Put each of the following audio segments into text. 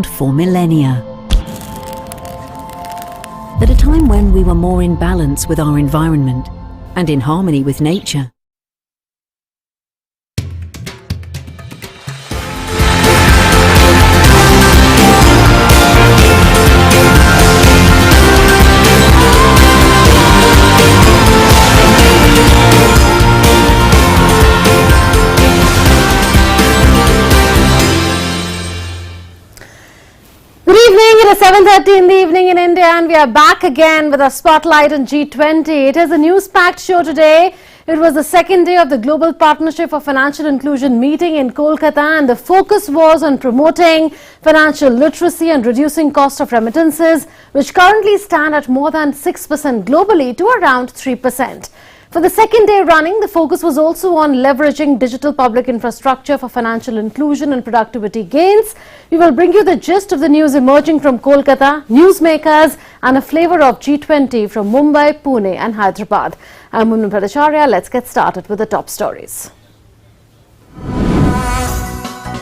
around for millennia. At a time when we were more in balance with our environment and in harmony with nature. It is 7:30 in the evening in India and we are back again with a spotlight on G20. It is a news-packed show today. It was the second day of the Global Partnership for Financial Inclusion meeting in Kolkata, and the focus was on promoting financial literacy and reducing cost of remittances, which currently stand at more than 6% globally to around 3%. For the second day running, the focus was also on leveraging digital public infrastructure for financial inclusion and productivity gains. We will bring you the gist of the news emerging from Kolkata, newsmakers and a flavour of G20 from Mumbai, Pune and Hyderabad. I'm Munmin Pradacharya. Let's get started with the top stories.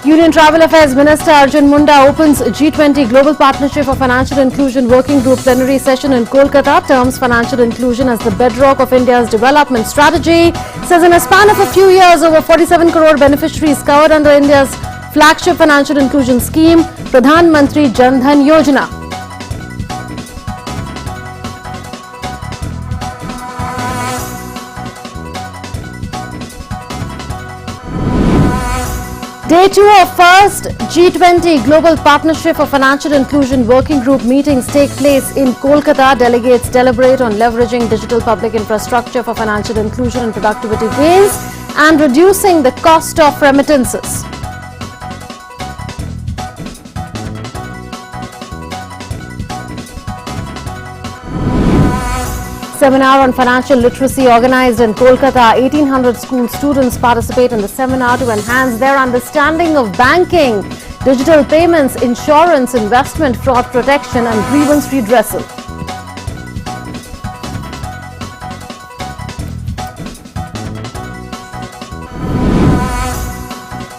Union Tribal Affairs Minister Arjun Munda opens G20 Global Partnership for Financial Inclusion Working Group plenary session in Kolkata. Terms financial inclusion as the bedrock of India's development strategy. Says in a span of a few years, over 47 crore beneficiaries covered under India's flagship financial inclusion scheme, Pradhan Mantri Jan Dhan Yojana. Day 2 of first G20 Global Partnership for Financial Inclusion Working Group meetings take place in Kolkata. Delegates deliberate on leveraging digital public infrastructure for financial inclusion and productivity gains and reducing the cost of remittances. Seminar on financial literacy organized in Kolkata. 1800 school students participate in the seminar to enhance their understanding of banking, digital payments, insurance, investment, fraud protection and grievance redressal.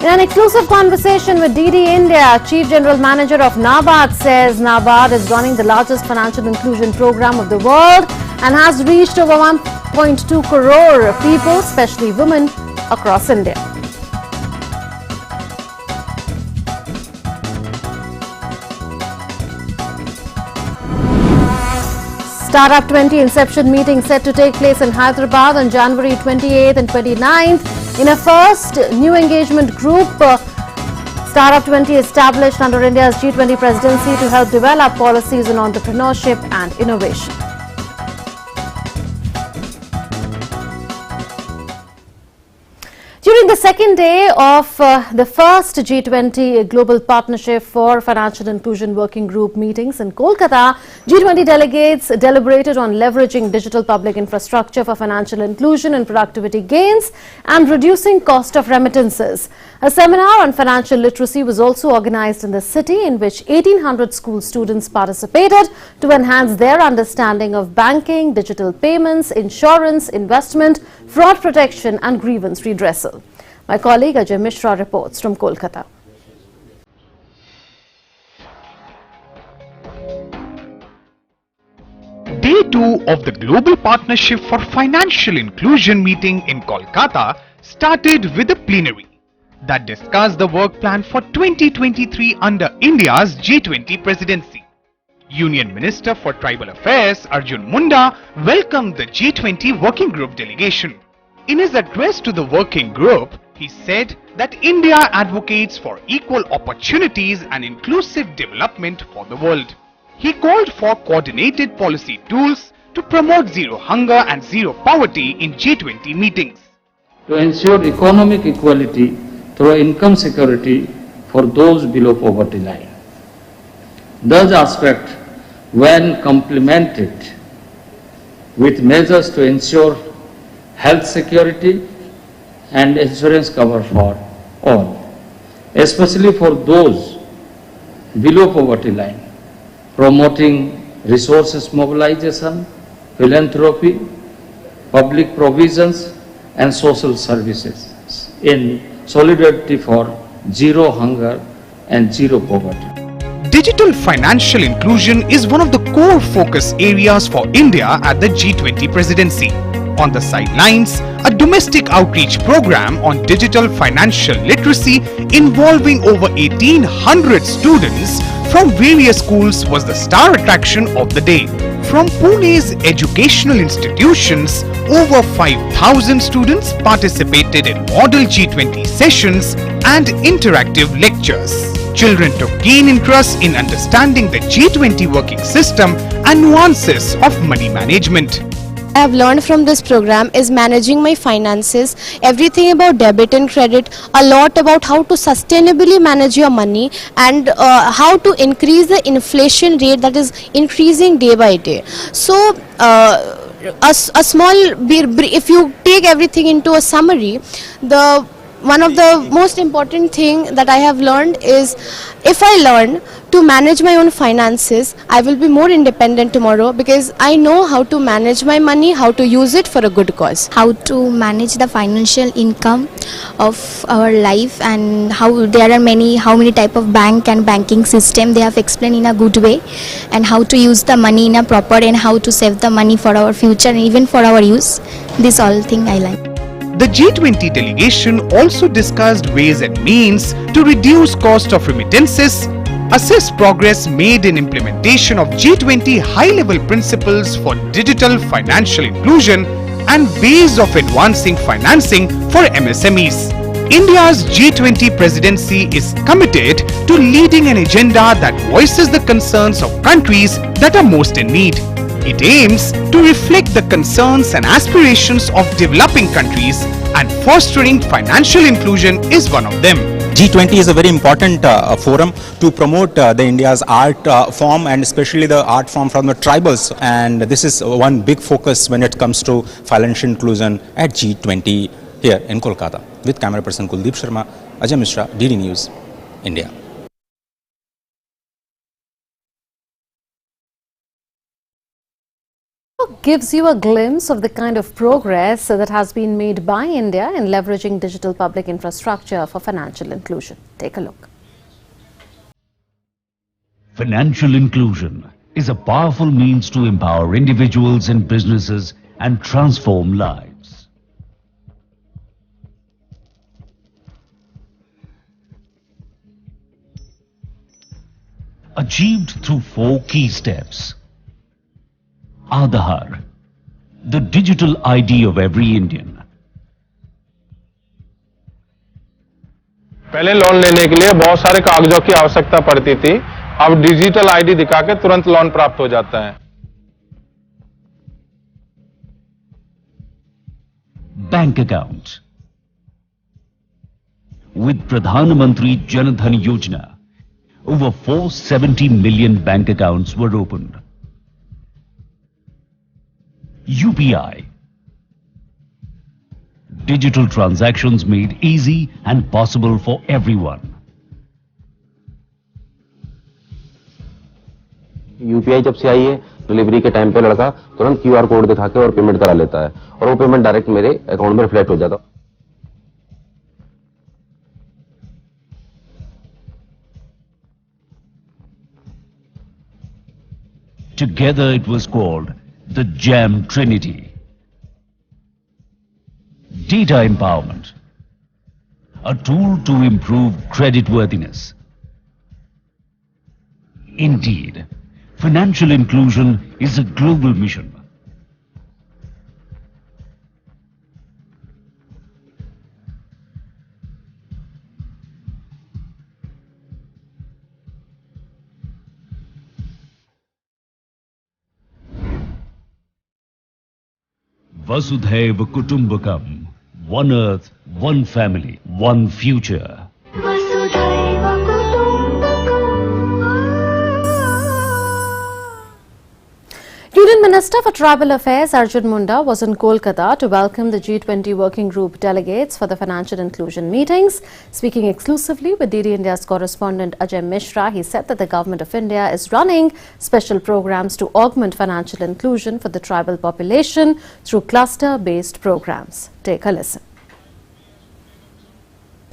In an exclusive conversation with DD India, Chief General Manager of NABARD says NABARD is running the largest financial inclusion program of the world and has reached over 1.2 crore people, especially women, across India. Startup 20 Inception meeting set to take place in Hyderabad on January 28th and 29th. In a first new engagement group, Startup 20 established under India's G20 presidency to help develop policies on entrepreneurship and innovation. During the second day of the first G20 Global Partnership for Financial Inclusion Working Group meetings in Kolkata, G20 delegates deliberated on leveraging digital public infrastructure for financial inclusion and productivity gains and reducing cost of remittances. A seminar on financial literacy was also organized in the city, in which 1800 school students participated to enhance their understanding of banking, digital payments, insurance, investment, fraud protection and grievance redressal. My colleague Ajay Mishra reports from Kolkata. Day 2 of the Global Partnership for Financial Inclusion meeting in Kolkata started with a plenary that discussed the work plan for 2023 under India's G20 presidency. Union Minister for Tribal Affairs Arjun Munda welcomed the G20 working group delegation. In his address to the working group, he said that India advocates for equal opportunities and inclusive development for the world. He called for coordinated policy tools to promote zero hunger and zero poverty in G20 meetings. To ensure economic equality through income security for those below poverty line. Those aspects, when complemented with measures to ensure health security and insurance cover for all, especially for those below poverty line, promoting resources mobilization, philanthropy, public provisions and social services in solidarity for zero hunger and zero poverty. digital financial inclusion is one of the core focus areas for India at the G20 presidency. On the sidelines, a domestic outreach program on digital financial literacy involving over 1,800 students from various schools was the star attraction of the day. From Pune's educational institutions, over 5,000 students participated in model G20 sessions and interactive lectures. Children took keen interest in understanding the G20 working system and nuances of money management. I have learned from this program is managing my finances, everything about debit and credit, a lot about how to sustainably manage your money and how to increase the inflation rate that is increasing day by day. So a small, if you take everything into a summary, one of the most important thing that I have learned is if I learn to manage my own finances, I will be more independent tomorrow because I know how to manage my money, how to use it for a good cause. How to manage the financial income of our life and how there are how many type of bank and banking system they have explained in a good way, and how to use the money in a proper and how to save the money for our future and even for our use. This all thing I like. The G20 delegation also discussed ways and means to reduce cost of remittances, assess progress made in implementation of G20 high-level principles for digital financial inclusion and ways of advancing financing for MSMEs. India's G20 presidency is committed to leading an agenda that voices the concerns of countries that are most in need. It aims to reflect the concerns and aspirations of developing countries, and fostering financial inclusion is one of them. G20 is a very important forum to promote the India's art form, and especially the art form from the tribals, and this is one big focus when it comes to financial inclusion at G20 here in Kolkata. With camera person Kuldeep Sharma, Ajay Mishra, DD News, India. Gives you a glimpse of the kind of progress that has been made by India in leveraging digital public infrastructure for financial inclusion. Take a look. Financial inclusion is a powerful means to empower individuals and businesses and transform lives. Achieved through 4 key steps. Aadhaar, the digital ID of every Indian. पहले loan लेने के लिए बहुत सारे कागजों की आवश्यकता पड़ती थी, अब डिजिटल आईडी दिखा के तुरंत लोन प्राप्त हो जाता है. Bank account. With Pradhan Mantri Jan Dhan Yojana, over 470 million bank accounts were opened. UPI. Digital transactions made easy and possible for everyone. UPI जब से आई है, डिलीवरी के टाइम पे लड़का तुरंत क्यूआर कोड दिखा के और पेमेंट करा लेता है और वो पेमेंट डायरेक्ट मेरे अकाउंट में रिफ्लेक्ट हो जाता है. Together it was called the Jam Trinity. Data empowerment, a tool to improve creditworthiness. Indeed, financial inclusion is a global mission. Vasudhaiva Kutumbakam, one earth, one family, one future. Union Minister for Tribal Affairs Arjun Munda was in Kolkata to welcome the G20 Working Group delegates for the financial inclusion meetings. Speaking exclusively with DD India's correspondent Ajay Mishra, he said that the Government of India is running special programs to augment financial inclusion for the tribal population through cluster-based programs. Take a listen.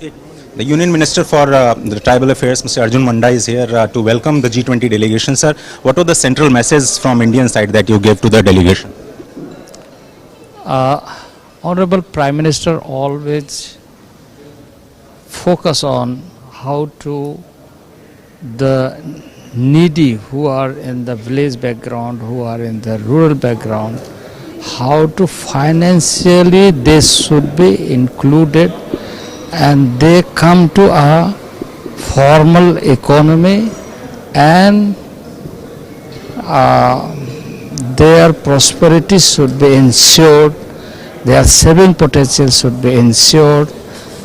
The Union Minister for the Tribal Affairs, Mr. Arjun Manda, is here to welcome the G20 delegation. Sir, what was the central message from Indian side that you gave to the delegation? Honorable Prime Minister always focus on how to the needy who are in the village background, who are in the rural background, how to financially they should be included and they come to a formal economy and their prosperity should be ensured, their saving potential should be ensured,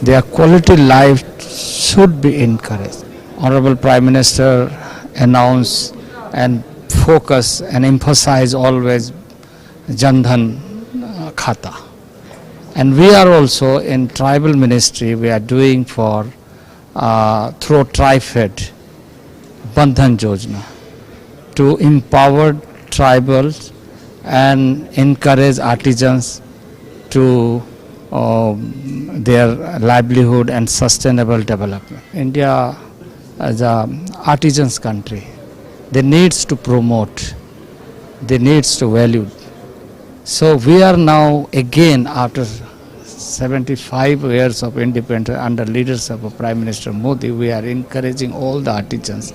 their quality life should be encouraged. Honorable Prime Minister announced and focus and emphasize always Jan Dhan Khata. And we are also in tribal ministry, we are doing for through TriFed, Bandhan Yojana, to empower tribals and encourage artisans to their livelihood and sustainable development. India as an artisans country, they needs to promote, they needs to value. So we are now again after 75 years of independence under leadership of Prime Minister Modi, we are encouraging all the artisans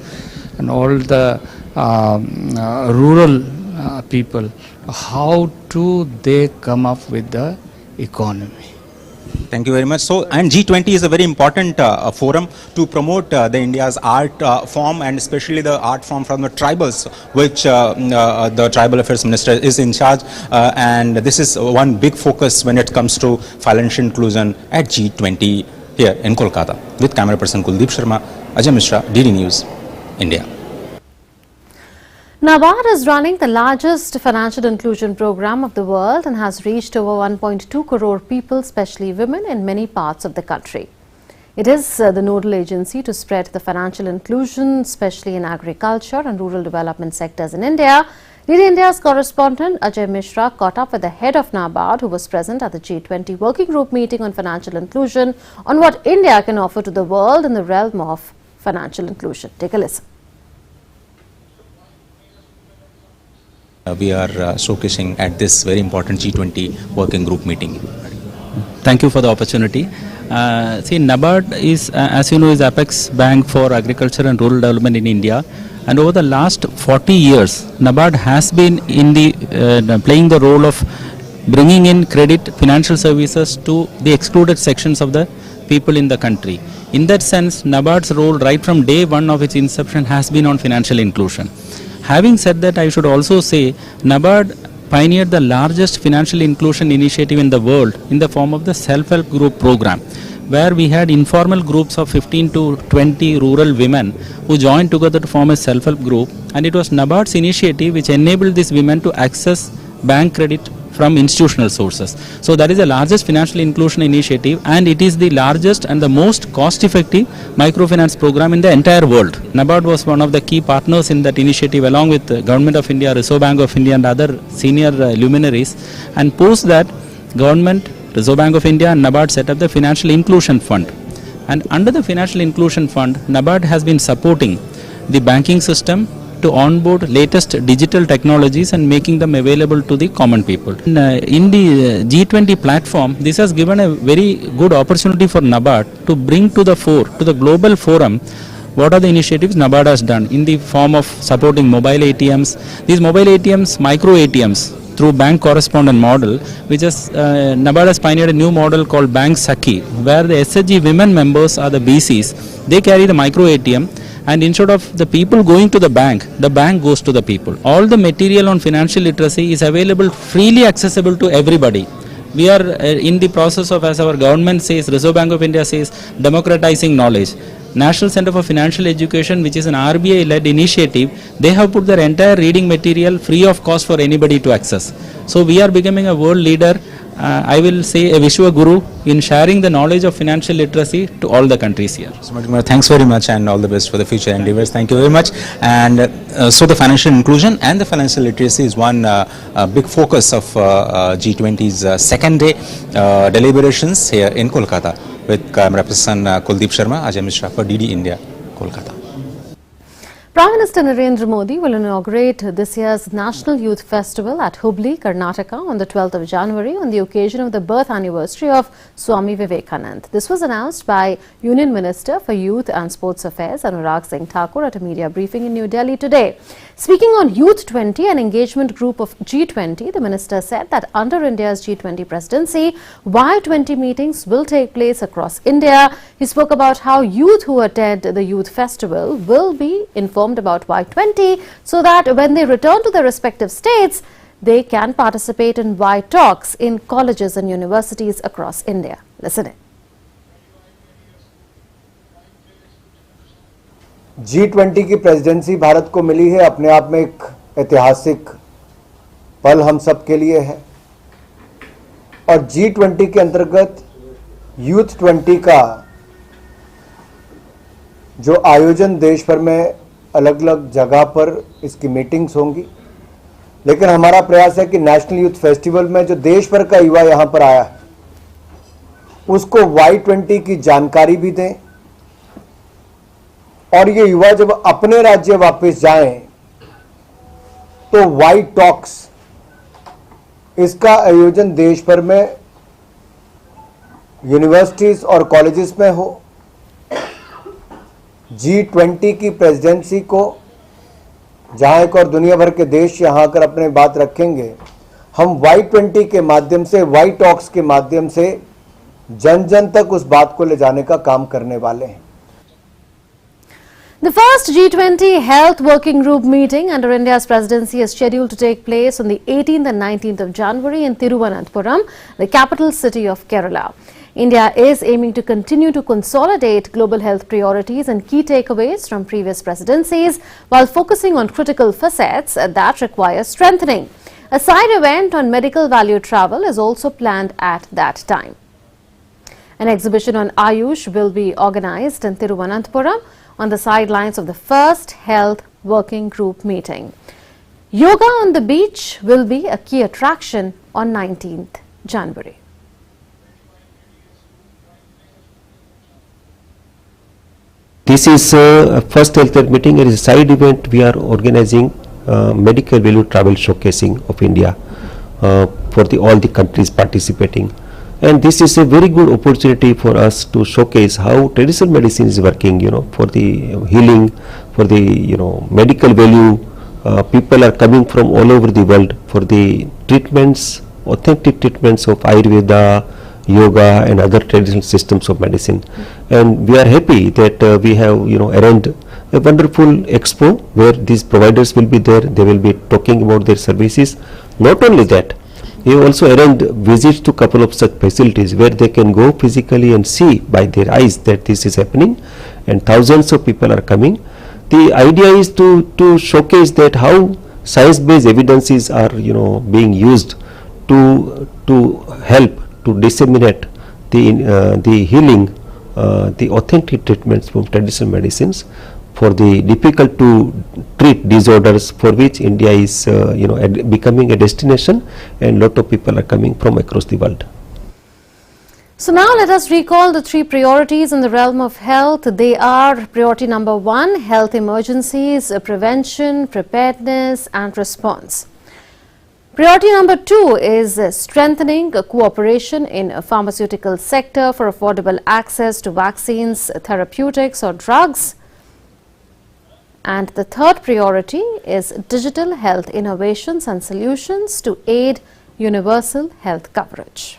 and all the rural people how to they come up with the economy. Thank you very much. So, and G20 is a very important forum to promote the India's art form, and especially the art form from the tribals, which the Tribal Affairs Minister is in charge. And this is one big focus when it comes to financial inclusion at G20 here in Kolkata. With camera person Kuldeep Sharma, Ajay Mishra, DD News, India. NABARD is running the largest financial inclusion program of the world and has reached over 1.2 crore people, especially women, in many parts of the country. It is the nodal agency to spread the financial inclusion, especially in agriculture and rural development sectors in India. DD India's correspondent Ajay Mishra caught up with the head of NABARD, who was present at the G20 working group meeting on financial inclusion, on what India can offer to the world in the realm of financial inclusion. Take a listen. We are showcasing at this very important G20 working group meeting. Thank you for the opportunity. See, NABARD is, as you know, is Apex Bank for Agriculture and Rural Development in India. And over the last 40 years, NABARD has been in the playing the role of bringing in credit financial services to the excluded sections of the people in the country. In that sense, NABARD's role right from day one of its inception has been on financial inclusion. Having said that, I should also say NABARD pioneered the largest financial inclusion initiative in the world in the form of the self-help group program, where we had informal groups of 15 to 20 rural women who joined together to form a self-help group, and it was NABARD's initiative which enabled these women to access bank credit from institutional sources. So that is the largest financial inclusion initiative, and it is the largest and the most cost-effective microfinance program in the entire world. NABARD was one of the key partners in that initiative, along with the Government of India, Reserve Bank of India and other senior luminaries, and post that Government, Reserve Bank of India and NABARD set up the Financial Inclusion Fund. And under the Financial Inclusion Fund, NABARD has been supporting the banking system to onboard latest digital technologies and making them available to the common people. In the G20 platform, this has given a very good opportunity for NABARD to bring to the fore, to the global forum, what are the initiatives NABARD has done in the form of supporting mobile ATMs. These mobile ATMs, micro ATMs, through bank correspondent model, which is NABARD has pioneered a new model called Bank Sakhi, where the SHG women members are the BCs. They carry the micro ATM, and instead of the people going to the bank goes to the people. All the material on financial literacy is available, freely accessible to everybody. We are in the process of, as our government says, Reserve Bank of India says, democratizing knowledge. National Center for Financial Education, which is an RBI-led initiative, they have put their entire reading material free of cost for anybody to access. So we are becoming a world leader, I will say a Vishwa Guru, in sharing the knowledge of financial literacy to all the countries here. Thanks very much, and all the best for the future endeavors. Thank you very much. And so the financial inclusion and the financial literacy is one big focus of G20's second day deliberations here in Kolkata. with camera person Kuldeep Sharma, Ajay Mishra for DD India, Kolkata. Prime Minister Narendra Modi will inaugurate this year's National Youth Festival at Hubli, Karnataka on the 12th of January on the occasion of the birth anniversary of Swami Vivekanand. This was announced by Union Minister for Youth and Sports Affairs Anurag Singh Thakur at a media briefing in New Delhi today. Speaking on Youth 20, an engagement group of G20, the minister said that under India's G20 presidency, Y20 meetings will take place across India. He spoke about how youth who attend the youth festival will be informed about Y20 so that when they return to their respective states, they can participate in Y talks in colleges and universities across India. Listen in. G20 की presidency Bharat को मिली है, अपने आप में एक ऐतिहासिक पल हम सब के लिए है और G20 के अंतर्गत यूथ 20 का जो आयोजन देश भर में अलग अलग जगह पर इसकी मीटिंग्स होंगी, लेकिन हमारा प्रयास है कि नेशनल यूथ फेस्टिवल में जो देश भर का युवा यहाँ पर आया है उसको Y20 की जानकारी भी दें और ये युवा जब अपने राज्य वापस जाएं तो वाई टॉक्स इसका आयोजन देश भर में यूनिवर्सिटीज और कॉलेजेस में हो। G20 की प्रेसिडेंसी को जहां एक और दुनिया भर के देश यहां आकर अपने बात रखेंगे, हम Y20 के माध्यम से, वाई टॉक्स के माध्यम से जन जन तक उस बात को ले जाने का काम करने वाले हैं। The first G20 Health Working Group meeting under India's presidency is scheduled to take place on the 18th and 19th of January in Thiruvananthapuram, the capital city of Kerala. India is aiming to continue to consolidate global health priorities and key takeaways from previous presidencies while focusing on critical facets that require strengthening. A side event on medical value travel is also planned at that time. An exhibition on Ayush will be organized in Thiruvananthapuram on the sidelines of the first Health Working Group meeting. Yoga on the beach will be a key attraction on 19th January. This is a first health meeting. It is a side event we are organizing medical value travel showcasing of India for all the countries participating. And this is a very good opportunity for us to showcase how traditional medicine is working, for the healing, for the, medical value. People are coming from all over the world for the treatments, authentic treatments of Ayurveda, yoga and other traditional systems of medicine. And we are happy that we have, arranged a wonderful expo where these providers will be there. They will be talking about their services. Not only that, we also arranged visits to couple of such facilities where they can go physically and see by their eyes that this is happening, and thousands of people are coming. The idea is to showcase that how science-based evidences are being used to help to disseminate the healing, the authentic treatments from traditional medicines for the difficult to treat disorders for which India is becoming a destination, and lot of people are coming from across the world. So now let us recall the three priorities in the realm of health. They are priority number 1, health emergencies, prevention, preparedness and response. Priority number 2 is strengthening cooperation in pharmaceutical sector for affordable access to vaccines, therapeutics or drugs. And the third priority is digital health innovations and solutions to aid universal health coverage.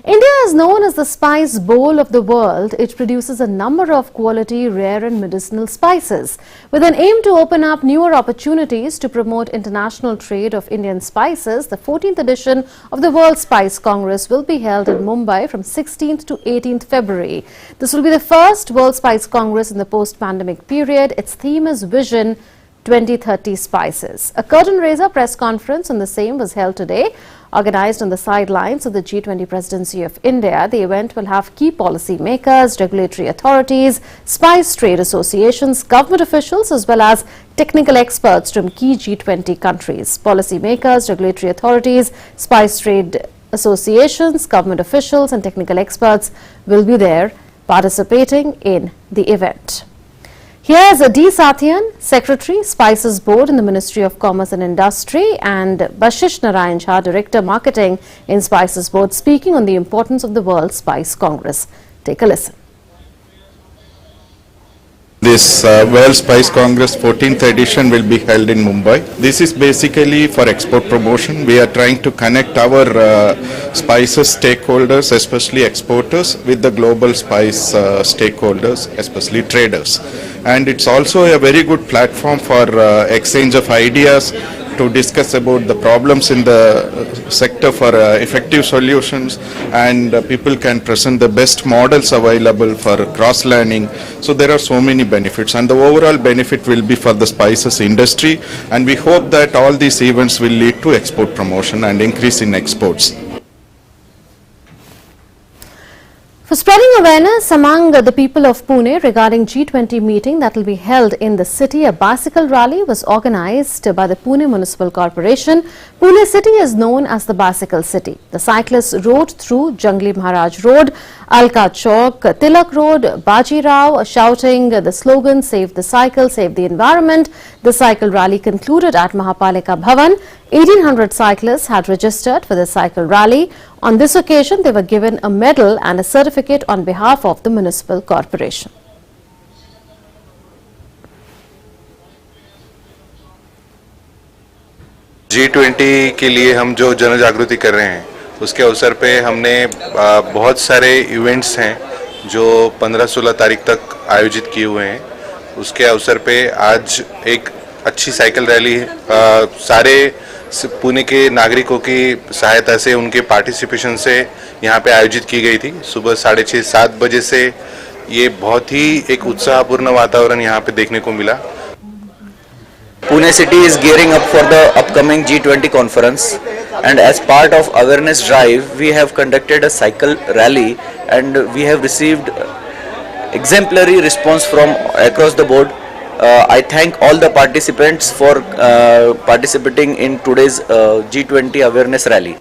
India is known as the spice bowl of the world. It produces a number of quality, rare and medicinal spices. With an aim to open up newer opportunities to promote international trade of Indian spices, the 14th edition of the World Spice Congress will be held in Mumbai from 16th to 18th February. This will be the first World Spice Congress in the post-pandemic period. Its theme is Vision 2030 Spices. A curtain raiser press conference on the same was held today, organized on the sidelines of the G20 presidency of India. The event will have key policy makers, regulatory authorities, spice trade associations, government officials as well as technical experts from key G20 countries. Policy makers, regulatory authorities, spice trade associations, government officials and technical experts will be there participating in the event. Here's D. Satyan, Secretary, Spices Board in the Ministry of Commerce and Industry, and Bashish Narayan Jha, Director, Marketing in Spices Board, speaking on the importance of the World Spice Congress. Take a listen. This World Spice Congress 14th edition will be held in Mumbai. This is basically for export promotion. We are trying to connect our spices stakeholders, especially exporters, with the global spice stakeholders, especially traders. And it's also a very good platform for exchange of ideas, to discuss about the problems in the sector for effective solutions, and people can present the best models available for cross-learning. So there are so many benefits, and the overall benefit will be for the spices industry, and we hope that all these events will lead to export promotion and increase in exports. For spreading awareness among the people of Pune regarding G20 meeting that will be held in the city, a bicycle rally was organized by the Pune Municipal Corporation. Pune city is known as the bicycle city. The cyclists rode through Jangli Maharaj Road, Alka Chowk, Tilak Road, Baji Rao, shouting the slogan "Save the Cycle, Save the Environment." The cycle rally concluded at Mahapalika Bhavan. 1800 cyclists had registered for the cycle rally. On this occasion, they were given a medal and a certificate on behalf of the municipal corporation. G20 के लिए हम जो जन जागृति कर रहे हैं, उसके अवसर पे हमने बहुत सारे इवेंट्स हैं जो 15-16 तारीख तक आयोजित किए हुए हैं. उसके अवसर पे आज एक अच्छी साइकिल रैली सारे पुणे के नागरिकों की सहायता से, उनके पार्टिसिपेशन से यहाँ पे आयोजित की गई थी. सुबह 6:30-7 बजे से ये बहुत ही एक उत्साहपूर्ण वातावरण यहाँ पे देखने को मिला. Pune city is gearing up for the upcoming G20 conference, and as part of awareness drive we have conducted a cycle rally and we have received exemplary response from across the board. I thank all the participants for participating in today's G20 awareness rally.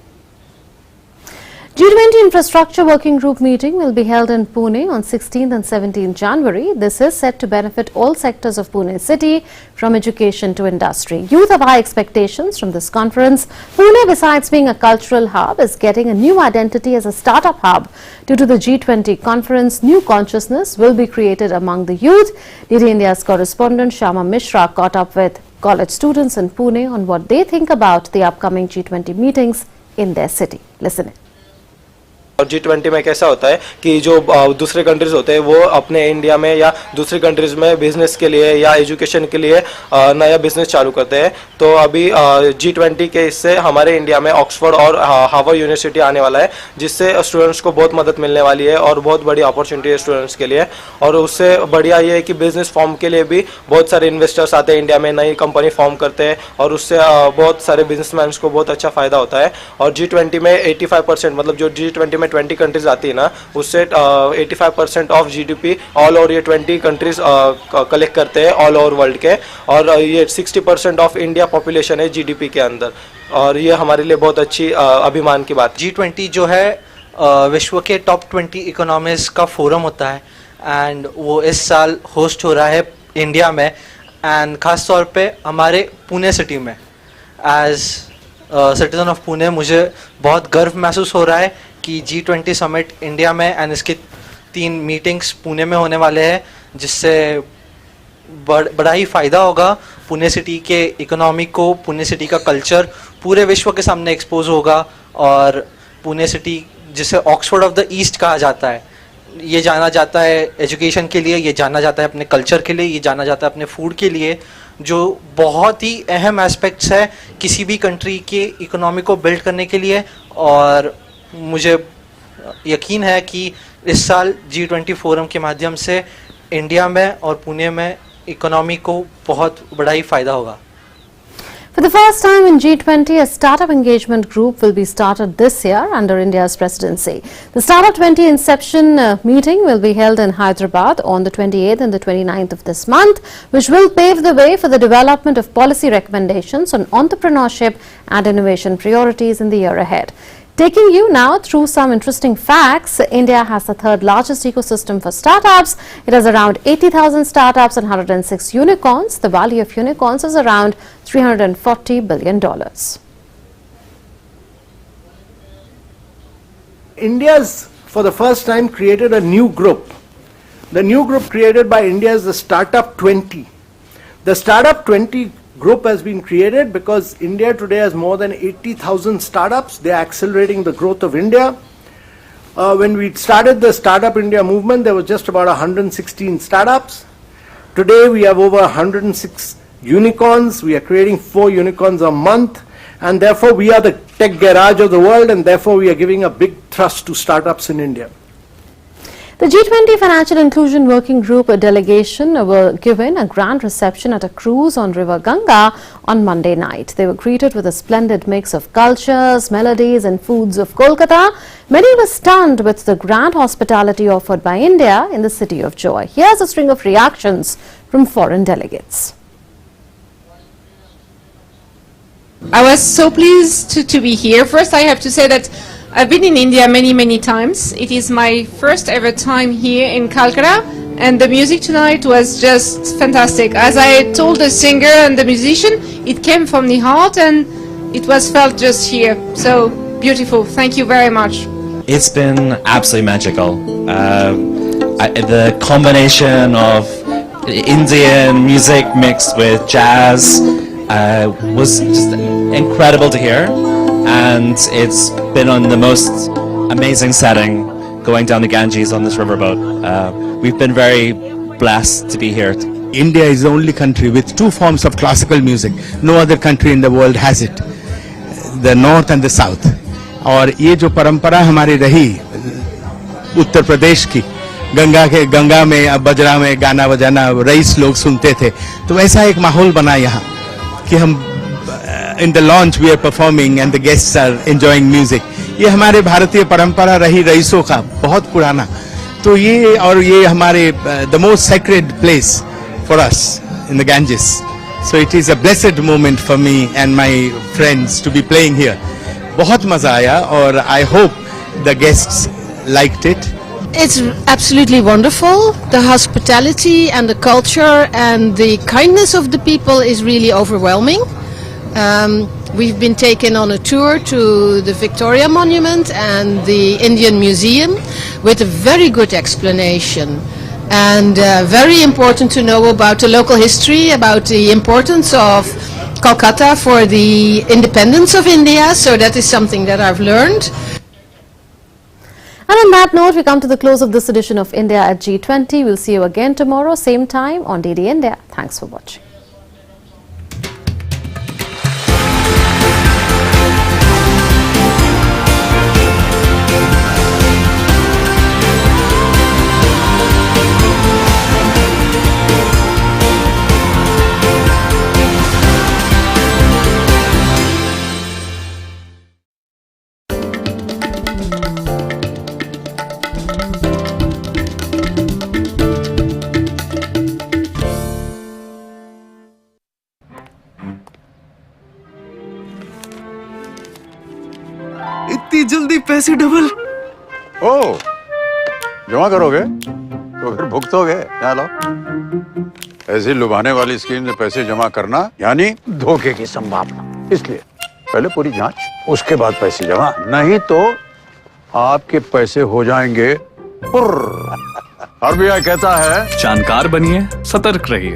G20 Infrastructure Working Group meeting will be held in Pune on 16th and 17th January. This is set to benefit all sectors of Pune city, from education to industry. Youth have high expectations from this conference. Pune, besides being a cultural hub, is getting a new identity as a startup hub. Due to the G20 conference, new consciousness will be created among the youth. DD India's correspondent Shama Mishra caught up with college students in Pune on what they think about the upcoming G20 meetings in their city. Listen in. और G20 में कैसा होता है कि जो दूसरे countries होते हैं वो अपने इंडिया में या दूसरी कंट्रीज में बिजनेस के लिए या एजुकेशन के लिए नया बिजनेस चालू करते हैं. तो अभी G20 के इससे हमारे इंडिया में ऑक्सफोर्ड और हार्वर्ड यूनिवर्सिटी आने वाला है, जिससे स्टूडेंट्स को बहुत मदद मिलने वाली है और बहुत बड़ी अपॉर्चुनिटी है स्टूडेंट्स के लिए. और उससे बढ़िया ये है कि बिजनेस फॉर्म के लिए भी बहुत सारे इन्वेस्टर्स आते हैं इंडिया में, नई कंपनी फॉर्म करते हैं और उससे बहुत सारे बिजनेसमैन को बहुत अच्छा फायदा होता है. और G20 में 85% मतलब जो G20 में 20 कंट्रीज आती है ना, उससे 85% ऑफ जीडीपी ऑल ओवर ये 20 कंट्रीज कलेक्ट करते हैं ऑल ओवर वर्ल्ड के, और ये 60% ऑफ इंडिया पॉपुलेशन है जीडीपी के अंदर, और ये हमारे लिए बहुत अच्छी अभिमान की बात. G20 जो है विश्व के टॉप 20 इकोनॉमीज का फोरम होता है, एंड वो इस साल होस्ट हो रहा है इंडिया में, एंड ख़ास तौर पे हमारे पुणे सिटी में. एज सिटीजन ऑफ पुणे मुझे बहुत गर्व महसूस हो रहा है कि G20 समिट इंडिया में एंड इसके 3 मीटिंग्स पुणे में होने वाले हैं, जिससे बड़ा ही फ़ायदा होगा पुणे सिटी के इकोनॉमी को. पुणे सिटी का कल्चर पूरे विश्व के सामने एक्सपोज होगा, और पुणे सिटी जिसे ऑक्सफोर्ड ऑफ द ईस्ट कहा जाता है, ये जाना जाता है एजुकेशन के लिए, ये जाना जाता है अपने कल्चर के लिए, ये जाना जाता है अपने फूड के लिए, जो बहुत ही अहम एस्पेक्ट्स है किसी भी कंट्री के इकोनॉमी को बिल्ड करने के लिए. और मुझे यकीन है कि इस साल G20 फोरम के माध्यम से इंडिया में और पुणे में इकोनॉमी को बहुत बड़ा ही फ़ायदा होगा। For the first time in G20, a startup engagement group will be started this year under India's presidency. The Startup 20 Inception meeting will be held in Hyderabad on the 28th and the 29th of this month, which will pave the way for the development of policy recommendations on entrepreneurship and innovation priorities in the year ahead. Taking you now through some interesting facts, India has the third largest ecosystem for startups. It has around 80,000 startups and 106 unicorns. The value of unicorns is around $340 billion. India's, for the first time, created a new group. The new group created by India is the Startup 20. The Startup 20 group has been created because India today has more than 80,000 startups. They are accelerating the growth of India. When we started the Startup India movement, there was just about 116 startups. Today we have over 106 unicorns. We are creating 4 unicorns a month, and therefore we are the tech garage of the world, and therefore we are giving a big thrust to startups in India. The G20 Financial Inclusion Working Group delegation were given a grand reception at a cruise on River Ganga on Monday night. They were greeted with a splendid mix of cultures, melodies and foods of Kolkata. Many were stunned with the grand hospitality offered by India in the City of Joy. Here's a string of reactions from foreign delegates. I was so pleased to be here. First, I have to say that I've been in India many times. It is my first ever time here in Calcutta, and the music tonight was just fantastic. As I told the singer and the musician, it came from the heart and it was felt just here. So beautiful. Thank you very much. It's been absolutely magical. The combination of Indian music mixed with jazz was just incredible to hear. And it's been on the most amazing setting going down the Ganges on this riverboat. We've been very blessed to be here. India is the only country with 2 forms of classical music. No other country in the world has it. The north and the south. और ये जो परंपरा हमारी रही उत्तर प्रदेश की, गंगा में बजरा में गाना बजाना रईस लोग सुनते थे, तो ऐसा एक माहौल बना यहाँ कि हम in the launch we are performing and the guests are enjoying music. ये हमारे भारतीय परंपरा रही रईसों का बहुत पुराना, तो ये और ये हमारे the most sacred place for us in the Ganges. So it is a blessed moment for me and my friends to be playing here. बहुत मजा आया और I hope the guests liked it. It's absolutely wonderful. The hospitality and the culture and the kindness of the people is really overwhelming. We've been taken on a tour to the Victoria Monument and the Indian Museum with a very good explanation, and very important to know about the local history, about the importance of Kolkata for the independence of India. So that is something that I've learned. And on that note, we come to the close of this edition of India at G20. We'll see you again tomorrow, same time on DD India. Thanks for watching. इतनी जल्दी पैसे double? ओ, जमा करोगे तो फिर भुगतोगे। चलो, ऐसी लुभाने वाली स्कीम में पैसे जमा करना यानी धोखे की संभावना, इसलिए पहले पूरी जांच, उसके बाद पैसे जमा, नहीं तो आपके पैसे हो जाएंगे पुर्र। आरबीआई कहता है जानकार बनिए, सतर्क रहिए।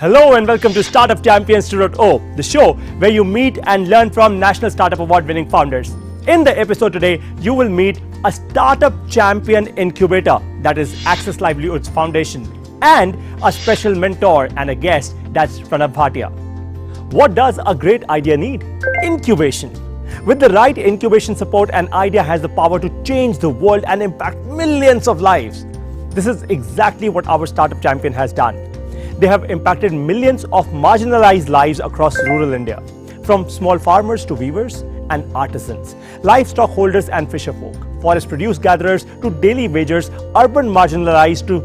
Hello and welcome to Startup Champions 2.0, the show where you meet and learn from National Startup Award winning founders. In the episode today, you will meet a startup champion incubator that is Access Livelihoods Foundation, and a special mentor and a guest, that's Pranav Bhatia. What does a great idea need? Incubation. With the right incubation support, an idea has the power to change the world and impact millions of lives. This is exactly what our Startup Champion has done. They have impacted millions of marginalized lives across rural India, from small farmers to weavers and artisans, livestock holders and fisher folk, forest produce gatherers to daily wagers, urban marginalized to